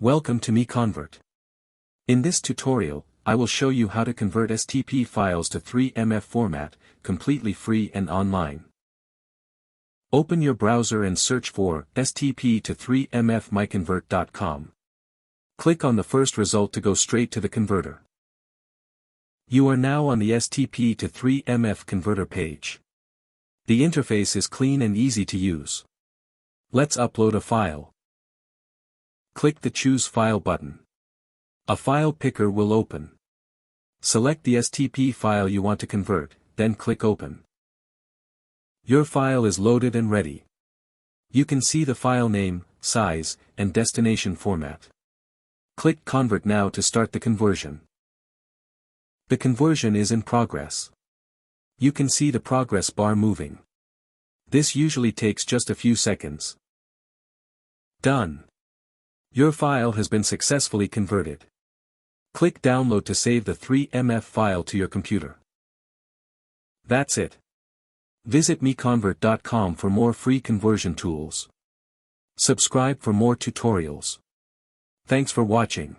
Welcome to MiConvert. In this tutorial, I will show you how to convert STP files to 3MF format, completely free and online. Open your browser and search for STP to 3MF MiConvert.com. Click on the first result to go straight to the converter. You are now on the STP to 3MF converter page. The interface is clean and easy to use. Let's upload a file. Click the Choose File button. A file picker will open. Select the STP file you want to convert, then click Open. Your file is loaded and ready. You can see the file name, size, and destination format. Click Convert now to start the conversion. The conversion is in progress. You can see the progress bar moving. This usually takes just a few seconds. Done. Your file has been successfully converted. Click Download to save the 3MF file to your computer. That's it. Visit MiConvert.com for more free conversion tools. Subscribe for more tutorials. Thanks for watching.